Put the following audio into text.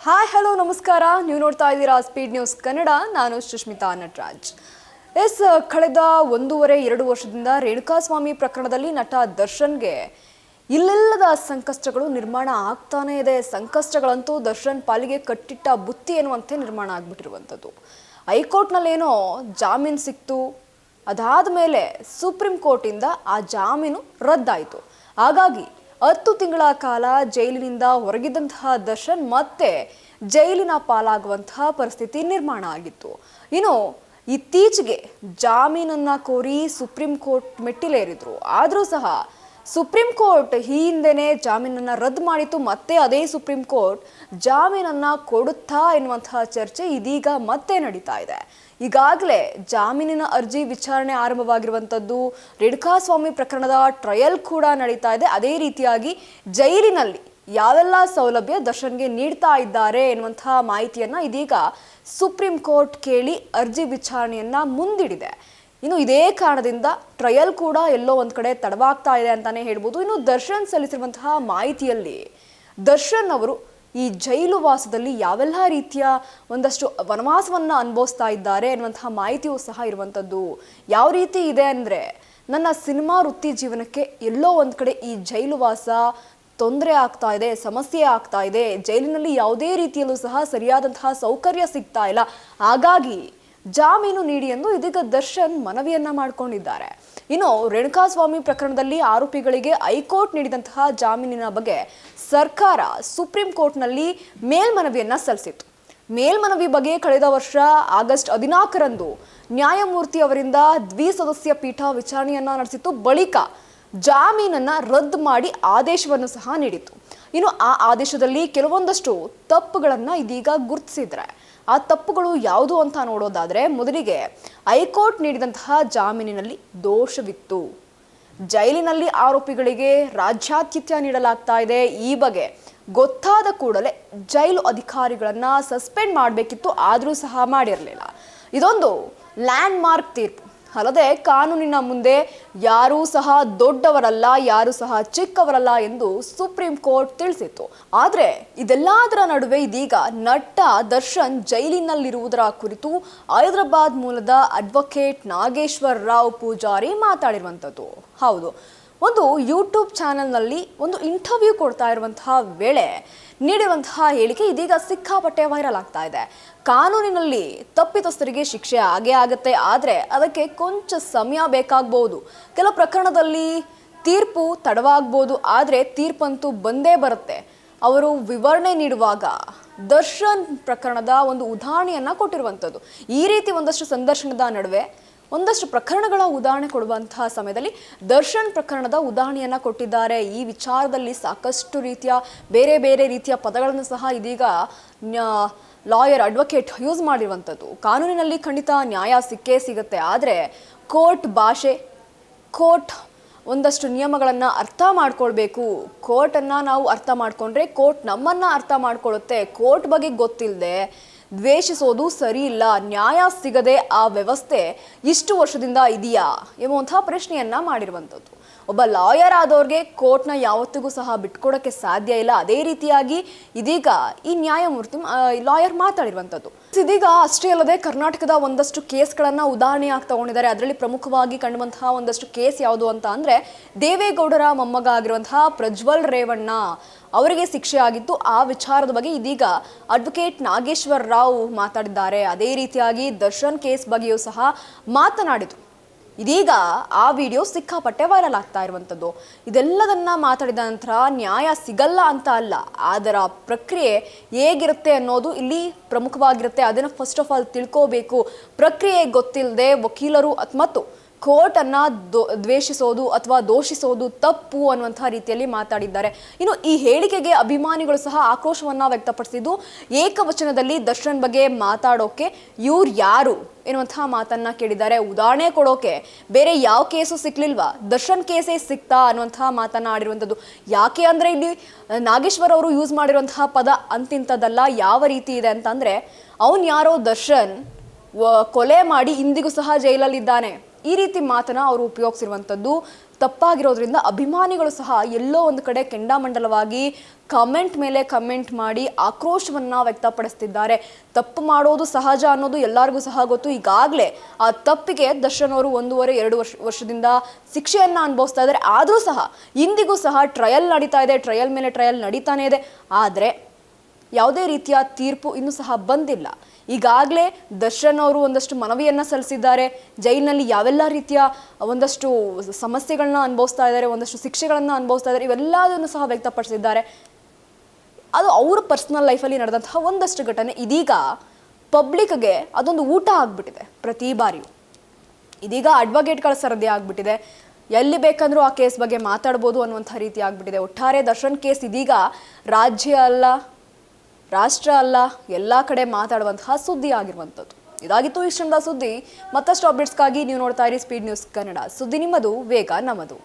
Hi hello ನಮಸ್ಕಾರ. ನೀವು ನೋಡ್ತಾ ಇದ್ದೀರಾ ಸ್ಪೀಡ್ ನ್ಯೂಸ್ ಕನ್ನಡ. ನಾನು ಸುಷ್ಮಿತಾ ನಟರಾಜ್. ಕಳೆದ 1.5-2 ವರ್ಷದಿಂದ ರೇಣುಕಾಸ್ವಾಮಿ ಪ್ರಕರಣದಲ್ಲಿ ನಟ ದರ್ಶನ್ಗೆ ಇಲ್ಲೆಲ್ಲದ ಸಂಕಷ್ಟಗಳು ನಿರ್ಮಾಣ ಆಗ್ತಾನೆ ಇದೆ. ಸಂಕಷ್ಟಗಳಂತೂ ದರ್ಶನ್ ಪಾಲಿಗೆ ಕಟ್ಟಿಟ್ಟ ಬುತ್ತಿ ಎನ್ನುವಂತೆ ನಿರ್ಮಾಣ ಆಗ್ಬಿಟ್ಟಿರುವಂಥದ್ದು. ಹೈಕೋರ್ಟ್ನಲ್ಲೇನೋ ಜಾಮೀನು ಸಿಕ್ತು, ಅದಾದ ಮೇಲೆ ಸುಪ್ರೀಂ ಕೋರ್ಟಿಂದ ಆ ಜಾಮೀನು ರದ್ದಾಯಿತು. ಹಾಗಾಗಿ 10 ತಿಂಗಳ ಕಾಲ ಜೈಲಿನಿಂದ ಹೊರಗಿದ್ದಂತಹ ದರ್ಶನ್ ಮತ್ತೆ ಜೈಲಿನ ಪಾಲಾಗುವಂತಹ ಪರಿಸ್ಥಿತಿ ನಿರ್ಮಾಣ ಆಗಿತ್ತು. ಇನ್ನು ಇತ್ತೀಚೆಗೆ ಜಾಮೀನನ್ನ ಕೋರಿ ಸುಪ್ರೀಂ ಕೋರ್ಟ್ ಮೆಟ್ಟಿಲೇರಿದ್ರು. ಆದರೂ ಸಹ ಸುಪ್ರೀಂ ಕೋರ್ಟ್ ಈ ಹಿಂದೆನೇ ಜಾಮೀನನ್ನ ರದ್ದು ಮಾಡಿತ್ತು. ಮತ್ತೆ ಅದೇ ಸುಪ್ರೀಂ ಕೋರ್ಟ್ ಜಾಮೀನನ್ನ ಕೊಡುತ್ತಾ ಎನ್ನುವಂತಹ ಚರ್ಚೆ ಇದೀಗ ಮತ್ತೆ ನಡೀತಾ ಇದೆ. ಈಗಾಗಲೇ ಜಾಮೀನಿನ ಅರ್ಜಿ ವಿಚಾರಣೆ ಆರಂಭವಾಗಿರುವಂಥದ್ದು. ರೇಣುಕಾಸ್ವಾಮಿ ಪ್ರಕರಣದ ಟ್ರಯಲ್ ಕೂಡ ನಡೀತಾ ಇದೆ. ಅದೇ ರೀತಿಯಾಗಿ ಜೈಲಿನಲ್ಲಿ ಯಾವೆಲ್ಲ ಸೌಲಭ್ಯ ದರ್ಶನ್ಗೆ ನೀಡ್ತಾ ಇದ್ದಾರೆ ಎನ್ನುವಂತಹ ಮಾಹಿತಿಯನ್ನ ಇದೀಗ ಸುಪ್ರೀಂ ಕೋರ್ಟ್ ಕೇಳಿ ಅರ್ಜಿ ವಿಚಾರಣೆಯನ್ನ ಮುಂದಿಡಿದೆ. ಇನ್ನು ಇದೇ ಕಾರಣದಿಂದ ಟ್ರಯಲ್ ಕೂಡ ಎಲ್ಲೋ ಒಂದ್ ಕಡೆ ತಡವಾಗ್ತಾ ಇದೆ ಅಂತಾನೆ ಹೇಳ್ಬೋದು. ಇನ್ನು ದರ್ಶನ್ ಸಲ್ಲಿಸಿರುವಂತಹ ಮಾಹಿತಿಯಲ್ಲಿ ದರ್ಶನ್ ಅವರು ಈ ಜೈಲು ವಾಸದಲ್ಲಿ ಯಾವೆಲ್ಲ ರೀತಿಯ ಒಂದಷ್ಟು ವನವಾಸವನ್ನ ಅನುಭವಿಸ್ತಾ ಇದ್ದಾರೆ ಎನ್ನುವಂತಹ ಮಾಹಿತಿಯೂ ಸಹ ಇರುವಂಥದ್ದು. ಯಾವ ರೀತಿ ಇದೆ ಅಂದರೆ, ನನ್ನ ಸಿನಿಮಾ ವೃತ್ತಿ ಜೀವನಕ್ಕೆ ಎಲ್ಲೋ ಒಂದು ಕಡೆ ಈ ಜೈಲು ವಾಸ ತೊಂದರೆ ಆಗ್ತಾ ಇದೆ, ಸಮಸ್ಯೆ ಆಗ್ತಾ ಇದೆ. ಜೈಲಿನಲ್ಲಿ ಯಾವುದೇ ರೀತಿಯಲ್ಲೂ ಸಹ ಸರಿಯಾದಂತಹ ಸೌಕರ್ಯ ಸಿಗ್ತಾ ಇಲ್ಲ. ಹಾಗಾಗಿ ಜಾಮೀನು ನೀಡಿ ಎಂದು ಇದೀಗ ದರ್ಶನ್ ಮನವಿಯನ್ನ ಮಾಡಿಕೊಂಡಿದ್ದಾರೆ. ಇನ್ನು ರೇಣುಕಾಸ್ವಾಮಿ ಪ್ರಕರಣದಲ್ಲಿ ಆರೋಪಿಗಳಿಗೆ ಹೈಕೋರ್ಟ್ ನೀಡಿದಂತಹ ಜಾಮೀನಿನ ಬಗ್ಗೆ ಸರ್ಕಾರ ಸುಪ್ರೀಂ ಕೋರ್ಟ್ನಲ್ಲಿ ಮೇಲ್ಮನವಿಯನ್ನ ಸಲ್ಲಿಸಿತ್ತು. ಮೇಲ್ಮನವಿ ಬಗ್ಗೆ ಕಳೆದ ವರ್ಷ ಆಗಸ್ಟ್ 14ರಂದು ನ್ಯಾಯಮೂರ್ತಿ ಅವರಿಂದ ದ್ವಿಸದಸ್ಯ ಪೀಠ ವಿಚಾರಣೆಯನ್ನ ನಡೆಸಿತ್ತು. ಬಳಿಕ ಜಾಮೀನನ್ನ ರದ್ದು ಮಾಡಿ ಆದೇಶವನ್ನು ಸಹ ನೀಡಿತ್ತು. ಇನ್ನು ಆ ಆದೇಶದಲ್ಲಿ ಕೆಲವೊಂದಷ್ಟು ತಪ್ಪುಗಳನ್ನ ಇದೀಗ ಗುರುತಿಸಿದ್ರೆ, ಆ ತಪ್ಪುಗಳು ಯಾವುದು ಅಂತ ನೋಡೋದಾದ್ರೆ, ಮೊದಲಿಗೆ ಹೈಕೋರ್ಟ್ ನೀಡಿದಂತಹ ಜಾಮೀನಿನಲ್ಲಿ ದೋಷವಿತ್ತು. ಜೈಲಿನಲ್ಲಿ ಆರೋಪಿಗಳಿಗೆ ರಾಜ್ಯಾತಿಥ್ಯ ನೀಡಲಾಗ್ತಾ ಇದೆ. ಈ ಬಗ್ಗೆ ಗೊತ್ತಾದ ಕೂಡಲೇ ಜೈಲು ಅಧಿಕಾರಿಗಳನ್ನ ಸಸ್ಪೆಂಡ್ ಮಾಡಬೇಕಿತ್ತು, ಆದರೂ ಸಹ ಮಾಡಿರಲಿಲ್ಲ. ಇದೊಂದು ಲ್ಯಾಂಡ್ ಮಾರ್ಕ್ ತೀರ್ಪು. ಅಲ್ಲದೆ ಕಾನೂನಿನ ಮುಂದೆ ಯಾರೂ ಸಹ ದೊಡ್ಡವರಲ್ಲ, ಯಾರೂ ಸಹ ಚಿಕ್ಕವರಲ್ಲ ಎಂದು ಸುಪ್ರೀಂ ಕೋರ್ಟ್ ತಿಳಿಸಿತ್ತು. ಆದರೆ ಇದೆಲ್ಲದರ ನಡುವೆ ಇದೀಗ ನಟ ದರ್ಶನ್ ಜೈಲಿನಲ್ಲಿರುವುದರ ಕುರಿತು ಹೈದರಾಬಾದ್ ಮೂಲದ ಅಡ್ವೊಕೇಟ್ ನಾಗೇಶ್ವರ್ ರಾವ್ ಪೂಜಾರಿ ಮಾತಾಡಿರುವಂಥದ್ದು. ಹೌದು, ಒಂದು ಯೂಟ್ಯೂಬ್ ಚಾನೆಲ್ನಲ್ಲಿ ಒಂದು ಇಂಟರ್ವ್ಯೂ ಕೊಡ್ತಾ ಇರುವಂತಹ ವೇಳೆ ನೀಡಿರುವಂತಹ ಹೇಳಿಕೆ ಇದೀಗ ಸಿಕ್ಕಾಪಟ್ಟೆ ವೈರಲ್ ಆಗ್ತಾ ಇದೆ. ಕಾನೂನಿನಲ್ಲಿ ತಪ್ಪಿತಸ್ಥರಿಗೆ ಶಿಕ್ಷೆ ಆಗೇ ಆಗುತ್ತೆ, ಆದರೆ ಅದಕ್ಕೆ ಕೊಂಚ ಸಮಯ ಬೇಕಾಗಬಹುದು. ಕೆಲ ಪ್ರಕರಣದಲ್ಲಿ ತೀರ್ಪು ತಡವಾಗಬಹುದು, ಆದರೆ ತೀರ್ಪಂತೂ ಬಂದೇ ಬರುತ್ತೆ. ಅವರು ವಿವರಣೆ ನೀಡುವಾಗ ದರ್ಶನ್ ಪ್ರಕರಣದ ಒಂದು ಉದಾಹರಣೆಯನ್ನ ಕೊಟ್ಟಿರುವಂಥದ್ದು. ಈ ರೀತಿ ಒಂದಷ್ಟು ಸಂದರ್ಶನದ ನಡುವೆ ಒಂದಷ್ಟು ಪ್ರಕರಣಗಳ ಉದಾಹರಣೆ ಕೊಡುವಂತಹ ಸಮಯದಲ್ಲಿ ದರ್ಶನ್ ಪ್ರಕರಣದ ಉದಾಹರಣೆಯನ್ನ ಕೊಟ್ಟಿದ್ದಾರೆ. ಈ ವಿಚಾರದಲ್ಲಿ ಸಾಕಷ್ಟು ರೀತಿಯ ಬೇರೆ ಬೇರೆ ರೀತಿಯ ಪದಗಳನ್ನು ಸಹ ಇದೀಗ ಲಾಯರ್ ಅಡ್ವೊಕೇಟ್ ಯೂಸ್ ಮಾಡಿರುವಂಥದ್ದು. ಕಾನೂನಿನಲ್ಲಿ ಖಂಡಿತ ನ್ಯಾಯ ಸಿಕ್ಕೇ ಸಿಗುತ್ತೆ, ಆದರೆ ಕೋರ್ಟ್ ಭಾಷೆ, ಕೋರ್ಟ್ ಒಂದಷ್ಟು ನಿಯಮಗಳನ್ನು ಅರ್ಥ ಮಾಡ್ಕೊಳ್ಬೇಕು. ಕೋರ್ಟನ್ನು ನಾವು ಅರ್ಥ ಮಾಡ್ಕೊಂಡ್ರೆ ಕೋರ್ಟ್ ನಮ್ಮನ್ನು ಅರ್ಥ ಮಾಡ್ಕೊಳ್ಳುತ್ತೆ. ಕೋರ್ಟ್ ಬಗ್ಗೆ ಗೊತ್ತಿಲ್ಲದೆ ದ್ವೇಷಿಸೋದು ಸರಿ ಇಲ್ಲ. ನ್ಯಾಯ ಸಿಗದೆ ಆ ವ್ಯವಸ್ಥೆ ಇಷ್ಟು ವರ್ಷದಿಂದ ಇದೆಯಾ ಎಂಬುವಂತಹ ಪ್ರಶ್ನೆಯನ್ನ ಮಾಡಿರುವಂಥದ್ದು. ಒಬ್ಬ ಲಾಯರ್ ಆದವ್ರಿಗೆ ಕೋರ್ಟ್ನ ಯಾವತ್ತಿಗೂ ಸಹ ಬಿಟ್ಕೊಡೋಕ್ಕೆ ಸಾಧ್ಯ ಇಲ್ಲ. ಅದೇ ರೀತಿಯಾಗಿ ಇದೀಗ ಈ ನ್ಯಾಯಮೂರ್ತಿ ಲಾಯರ್ ಮಾತಾಡಿರುವಂಥದ್ದು. ಇದೀಗ ಅಷ್ಟೇ ಅಲ್ಲದೆ ಕರ್ನಾಟಕದ ಒಂದಷ್ಟು ಕೇಸ್ಗಳನ್ನ ಉದಾಹರಣೆಯಾಗಿ ತಗೊಂಡಿದ್ದಾರೆ. ಅದರಲ್ಲಿ ಪ್ರಮುಖವಾಗಿ ಕಂಡುವಂತಹ ಒಂದಷ್ಟು ಕೇಸ್ ಯಾವುದು ಅಂತ ಅಂದ್ರೆ, ದೇವೇಗೌಡರ ಮೊಮ್ಮಗ ಆಗಿರುವಂತಹ ಪ್ರಜ್ವಲ್ ರೇವಣ್ಣ ಅವರಿಗೆ ಶಿಕ್ಷೆ ಆಗಿತ್ತು. ಆ ವಿಚಾರದ ಬಗ್ಗೆ ಇದೀಗ ಅಡ್ವೊಕೇಟ್ ನಾಗೇಶ್ವರ್ ರಾವ್ ಮಾತಾಡಿದ್ದಾರೆ. ಅದೇ ರೀತಿಯಾಗಿ ದರ್ಶನ್ ಕೇಸ್ ಬಗ್ಗೆಯೂ ಸಹ ಮಾತನಾಡಿದರು. ಇದೀಗ ಆ ವಿಡಿಯೋ ಸಿಕ್ಕಾಪಟ್ಟೆ ವೈರಲ್ ಆಗ್ತಾ ಇರುವಂಥದ್ದು. ಇದೆಲ್ಲದನ್ನ ಮಾತಾಡಿದ ನಂತರ ನ್ಯಾಯ ಸಿಗಲ್ಲ ಅಂತ ಅಲ್ಲ, ಅದರ ಪ್ರಕ್ರಿಯೆ ಹೇಗಿರುತ್ತೆ ಅನ್ನೋದು ಇಲ್ಲಿ ಪ್ರಮುಖವಾಗಿರುತ್ತೆ. ಅದನ್ನು ಫಸ್ಟ್ ಆಫ್ ಆಲ್ ತಿಳ್ಕೋಬೇಕು. ಪ್ರಕ್ರಿಯೆ ಗೊತ್ತಿಲ್ಲದೆ ವಕೀಲರು ಮತ್ತು ಕೋರ್ಟನ್ನು ದ್ವೇಷಿಸೋದು ಅಥವಾ ದೋಷಿಸೋದು ತಪ್ಪು ಅನ್ನುವಂತಹ ರೀತಿಯಲ್ಲಿ ಮಾತಾಡಿದ್ದಾರೆ. ಇನ್ನು ಈ ಹೇಳಿಕೆಗೆ ಅಭಿಮಾನಿಗಳು ಸಹ ಆಕ್ರೋಶವನ್ನ ವ್ಯಕ್ತಪಡಿಸಿದ್ದು, ಏಕವಚನದಲ್ಲಿ ದರ್ಶನ್ ಬಗ್ಗೆ ಮಾತಾಡೋಕೆ ಇವ್ರು ಯಾರು ಎನ್ನುವಂತಹ ಮಾತನ್ನ ಕೇಳಿದ್ದಾರೆ. ಉದಾಹರಣೆ ಕೊಡೋಕೆ ಬೇರೆ ಯಾವ ಕೇಸು ಸಿಕ್ಲಿಲ್ವಾ, ದರ್ಶನ್ ಕೇಸೇ ಸಿಕ್ತಾ ಅನ್ನುವಂತಹ ಮಾತನ್ನ ಆಡಿರುವಂಥದ್ದು. ಯಾಕೆ ಅಂದ್ರೆ ಇಲ್ಲಿ ನಾಗೇಶ್ವರ್ ಅವರು ಯೂಸ್ ಮಾಡಿರುವಂತಹ ಪದ ಅಂತಿಂತದಲ್ಲ. ಯಾವ ರೀತಿ ಇದೆ ಅಂತಂದ್ರೆ, ಅವನ್ ಯಾರೋ ದರ್ಶನ್ ಕೊಲೆ ಮಾಡಿ ಇಂದಿಗೂ ಸಹ ಜೈಲಲ್ಲಿದ್ದಾನೆ, ಈ ರೀತಿ ಮಾತನ್ನ ಅವರು ಉಪಯೋಗಿಸಿರುವಂಥದ್ದು. ತಪ್ಪಾಗಿರೋದ್ರಿಂದ ಅಭಿಮಾನಿಗಳು ಸಹ ಎಲ್ಲೋ ಒಂದು ಕಡೆ ಕೆಂಡಾಮಂಡಲವಾಗಿ ಕಮೆಂಟ್ ಮೇಲೆ ಕಮೆಂಟ್ ಮಾಡಿ ಆಕ್ರೋಶವನ್ನ ವ್ಯಕ್ತಪಡಿಸ್ತಿದ್ದಾರೆ. ತಪ್ಪು ಮಾಡೋದು ಸಹಜ ಅನ್ನೋದು ಎಲ್ಲರಿಗೂ ಸಹ ಗೊತ್ತು. ಈಗಾಗಲೇ ಆ ತಪ್ಪಿಗೆ ದರ್ಶನ್ ಅವರು 1.5-2 ವರ್ಷದಿಂದ ಶಿಕ್ಷೆಯನ್ನ ಅನುಭವಿಸ್ತಾ ಇದ್ದಾರೆ. ಆದರೂ ಸಹ ಇಂದಿಗೂ ಸಹ ಟ್ರಯಲ್ ನಡೀತಾ ಇದೆ, ಟ್ರಯಲ್ ಮೇಲೆ ಟ್ರಯಲ್ ನಡೀತಾನೆ ಇದೆ. ಆದರೆ ಯಾವುದೇ ರೀತಿಯ ತೀರ್ಪು ಇನ್ನೂ ಸಹ ಬಂದಿಲ್ಲ. ಈಗಾಗಲೇ ದರ್ಶನ್ ಅವರು ಒಂದಷ್ಟು ಮನವಿಯನ್ನು ಸಲ್ಲಿಸಿದ್ದಾರೆ. ಜೈಲಿನಲ್ಲಿ ಯಾವೆಲ್ಲ ರೀತಿಯ ಒಂದಷ್ಟು ಸಮಸ್ಯೆಗಳನ್ನ ಅನುಭವಿಸ್ತಾ ಇದ್ದಾರೆ, ಒಂದಷ್ಟು ಶಿಕ್ಷೆಗಳನ್ನು ಅನುಭವಿಸ್ತಾ ಇದ್ದಾರೆ, ಇವೆಲ್ಲದನ್ನು ಸಹ ವ್ಯಕ್ತಪಡಿಸಿದ್ದಾರೆ. ಅದು ಅವ್ರ ಪರ್ಸನಲ್ ಲೈಫಲ್ಲಿ ನಡೆದಂತಹ ಒಂದಷ್ಟು ಘಟನೆ ಇದೀಗ ಪಬ್ಲಿಕ್ಗೆ ಅದೊಂದು ಊಟ ಆಗಿಬಿಟ್ಟಿದೆ. ಪ್ರತಿ ಬಾರಿಯೂ ಇದೀಗ ಅಡ್ವೊಕೇಟ್ಗಳ ಸರದಿ ಆಗಿಬಿಟ್ಟಿದೆ. ಎಲ್ಲಿ ಬೇಕಂದ್ರೂ ಆ ಕೇಸ್ ಬಗ್ಗೆ ಮಾತಾಡ್ಬೋದು ಅನ್ನುವಂಥ ರೀತಿ ಆಗಿಬಿಟ್ಟಿದೆ. ಒಟ್ಟಾರೆ ದರ್ಶನ್ ಕೇಸ್ ಇದೀಗ ರಾಜ್ಯ ಅಲ್ಲ, ರಾಷ್ಟ್ರ ಅಲ್ಲ, ಎಲ್ಲ ಕಡೆ ಮಾತಾಡುವಂತಹ ಸುದ್ದಿ ಆಗಿರುವಂಥದ್ದು. ಇದಾಗಿತ್ತು ಈ ಕ್ಷಣದ ಸುದ್ದಿ. ಮತ್ತಷ್ಟು ಅಪ್ಡೇಟ್ಸ್ಗಾಗಿ ನೀವು ನೋಡ್ತಾ ಇರಿ ಸ್ಪೀಡ್ ನ್ಯೂಸ್ ಕನ್ನಡ. ಸುದ್ದಿ ನಿಮ್ಮದು, ವೇಗ ನಮ್ಮದು.